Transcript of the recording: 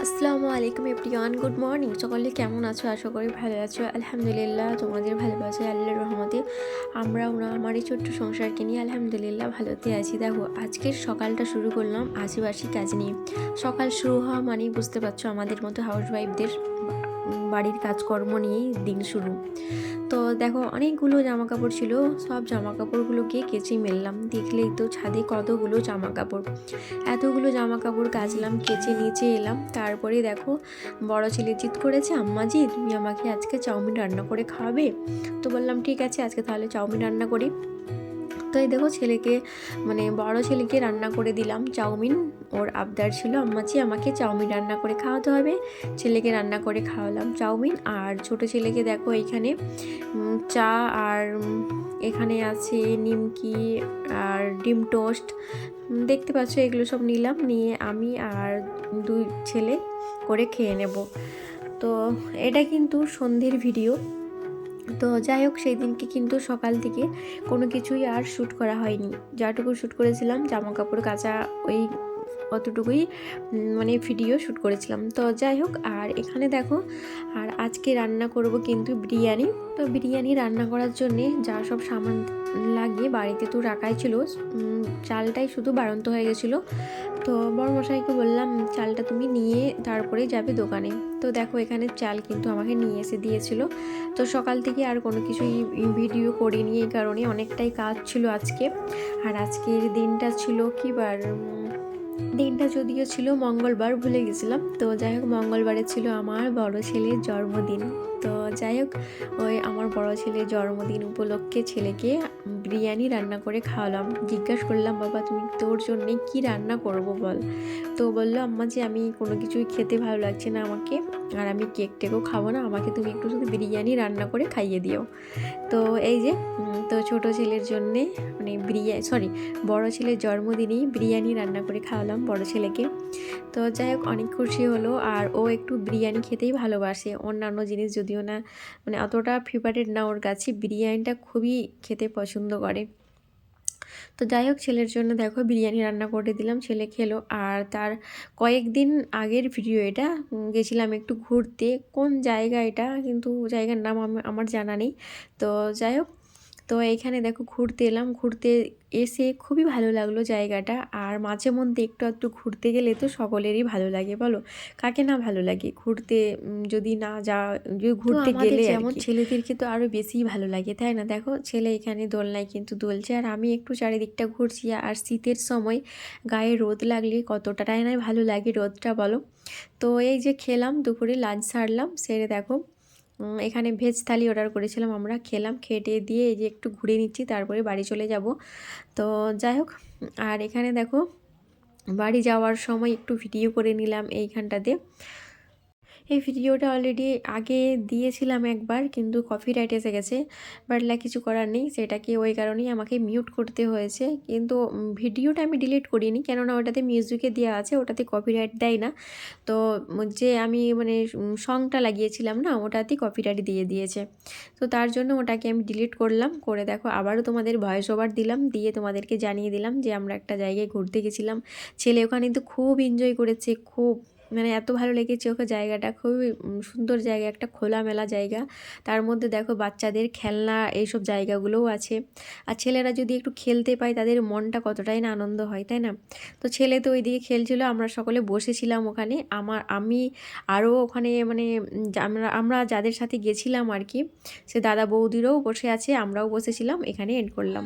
আসসালামু আলাইকুম everyone, good morning. সকলে কেমন আছো? আশা করি ভালো আছো। আলহামদুলিল্লাহ, তোমাদের ভালোবাসা আল্লাহর রহমতে আমরাও না আমার এই ছোট্ট সংসারকে নিয়ে আলহামদুলিল্লাহ ভালোতে আছি। দেখো, আজকের সকালটা শুরু করলাম আশিবাসি কাজ নিয়ে। সকাল শুরু হওয়া মানেই বুঝতে পারছো আমাদের মতো হাউসওয়াইফদের বাড়ির কাজকর্ম নিয়েই দিন শুরু। তো দেখো, অনেকগুলো জামা কাপড় ছিল, সব জামা কাপড়গুলোকে কেচে মেললাম। দেখলেই তো ছাদে কতগুলো জামা কাপড়। এতগুলো জামা কাপড় কাচলাম, কেচে নিচে এলাম। তারপরে দেখো, বড় ছেলে জিদ করেছে, আম্মাজি তুমি আমাকে আজকে চাউমিন রান্না করে খাওয়াবে। তো বললাম ঠিক আছে, আজকে তাহলে চাউমিন রান্না করি। তো এই দেখো, ছেলেকে বড় ছেলেকে রান্না করে দিলাম চাউমিন। ওর আবদার ছিল, আম্মাজি আমাকে চাউমিন রান্না করে খাওয়াতে হবে। ছেলেকে রান্না করে খাওয়ালাম চাউমিন। আর ছোট ছেলেকে দেখো এইখানে চা আর এখানে আছে নিমকি আর ডিম টোস্ট, দেখতে পাচ্ছ এগুলো সব নিলাম, নিয়ে আমি আর দুই ছেলে করে খেয়ে নেব। তো এটা কিন্তু সন্ধ্যের ভিডিও। তো যাই হোক, সেই দিনকে কিন্তু সকাল থেকে কোনো কিছুই আর শ্যুট করা হয়নি। যাটুকু শ্যুট করেছিলাম জামা কাপড় কাচা, ওই অতটুকুই ভিডিও শ্যুট করেছিলাম। তো যাই হোক, আর এখানে দেখো, আর আজকে রান্না করব কিন্তু বিরিয়ানি। তো বিরিয়ানি রান্না করার জন্যে যা সব সামান লাগে বাড়িতে তো রাখাই ছিল, চালটাই শুধু বাড়ন্ত হয়ে গেছিলো। তো বড়মশাইকে বললাম, চালটা তুমি নিয়ে তারপরে যাবে দোকানে। তো দেখো, এখানে চাল কিন্তু আমাকে নিয়ে এসে দিয়েছিল। তো সকাল থেকে আর কোনো কিছুই ভিডিও করিনি, এই কারণে অনেকটাই কাজ ছিল আজকে। আর আজকের দিনটা ছিল কি বার, দিনটা যদিও ছিল মঙ্গলবার, ভুলে গেছিলাম। তো যাই হোক, মঙ্গলবারে ছিল আমার বড় ছেলের জন্মদিন। তো যাই হোক, ওই আমার বড় ছেলের জন্মদিন উপলক্ষে ছেলেকে বিরিয়ানি রান্না করে খাওয়ালাম। জিজ্ঞাসা করলাম, বাবা তুমি তোর জন্যে কি রান্না করব বল। তো বললো, আম্মা যে আমি কোনো কিছুই খেতে ভালো লাগছে না আমাকে, আর আমি কেক টেকও খাবো না, আমাকে তুমি একটু শুধু বিরিয়ানি রান্না করে খাইয়ে দিও। তো এই যে, তো ছোটো ছেলের জন্যে বড় ছেলের জন্মদিনেই বিরিয়ানি রান্না করে খাওয়ালাম বড় ছেলেকে। তো যাই হোক, অনেক খুশি হলো। আর ও একটু বিরিয়ানি খেতেই ভালোবাসে, অন্যান্য জিনিস যদিও না অতটা ফেভারিট না ওর কাছে, বিরিয়ানিটা খুবই খেতে পছন্দ করে। তো যাই হোক, ছেলের জন্য দেখো বিরিয়ানি রান্না করে দিলাম, ছেলে খেলো। আর তার কয়েকদিন আগের ভিডিও এটা, গেছিলাম একটু ঘুরতে। কোন জায়গা এটা, কিন্তু জায়গার নাম আমার জানা নেই। তো যাই হোক, তো এইখানে দেখো ঘুরতে এলাম, ঘুরতে এসে খুবই ভালো লাগলো জায়গাটা। আর মাঝে মধ্যে একটু একটু ঘুরতে গেলে তো সকলেরই ভালো লাগে, বলো কাকে না ভালো লাগে ঘুরতে। যদি না যা ঘুরতে গেলে যেমন ছেলেদেরকে তো আরও বেশিই ভালো লাগে, তাই না? দেখো, ছেলে এখানে দোলনায় কিন্তু দুলছে, আর আমি একটু চারিদিকটা ঘুরছি। আর শীতের সময় গায়ে রোদ লাগলে কতটাই না ভালো লাগে রোদটা, বলো। তো এই যে খেলাম, দুপুরে লাঞ্চ সারলাম, সেরে দেখো এখানে ভেজ থালি অর্ডার করেছিলাম, আমরা খেলাম, খেটে দিয়ে এই যে একটু ঘুরে নিচ্ছি, তারপরে বাড়ি চলে যাব। তো যাই হোক, আর এখানে দেখো বাড়ি যাওয়ার সময় একটু ভিডিও করে নিলাম এইখানটাতে। এই ভিডিওটা অলরেডি আগে দিয়েছিলাম একবার, কিন্তু কপিরাইট এসে গেছে, বাট কিছু করার নেই, সেটাকে ওই কারণেই আমাকে মিউট করতে হয়েছে। কিন্তু ভিডিওটা আমি ডিলিট করিনি, কেননা ওটাতে মিউজিকে দেওয়া আছে, ওটাতে কপিরাইট দেয় না। তো যে আমি সংটা লাগিয়েছিলাম না, ওটাতে কপিরাইট দিয়ে দিয়েছে। তো তার জন্য ওটাকে আমি ডিলিট করলাম, করে দেখো আবারও তোমাদের ভয়েস ওভার দিলাম, দিয়ে তোমাদেরকে জানিয়ে দিলাম যে আমরা একটা জায়গায় ঘুরতে গেছিলাম। ছেলে ওখানে কিন্তু খুব এনজয় করেছে, খুব এত ভালো লেগেছে ওকে, জায়গাটা খুবই সুন্দর জায়গা, একটা খোলামেলা জায়গা। তার মধ্যে দেখো বাচ্চাদের খেলনা এইসব জায়গাগুলোও আছে। আর ছেলেরা যদি একটু খেলতে পায় তাদের মনটা কতটাই না আনন্দ হয়, তাই না? তো ছেলে তো ওইদিকে খেলছিল, আমরা সকলে বসেছিলাম ওখানে। আমি আরও ওখানে আমরা যাদের সাথে গেছিলাম আর কি, সে দাদা বৌদিরাও বসে আছে, আমরাও বসেছিলাম। এখানে এন্ড করলাম।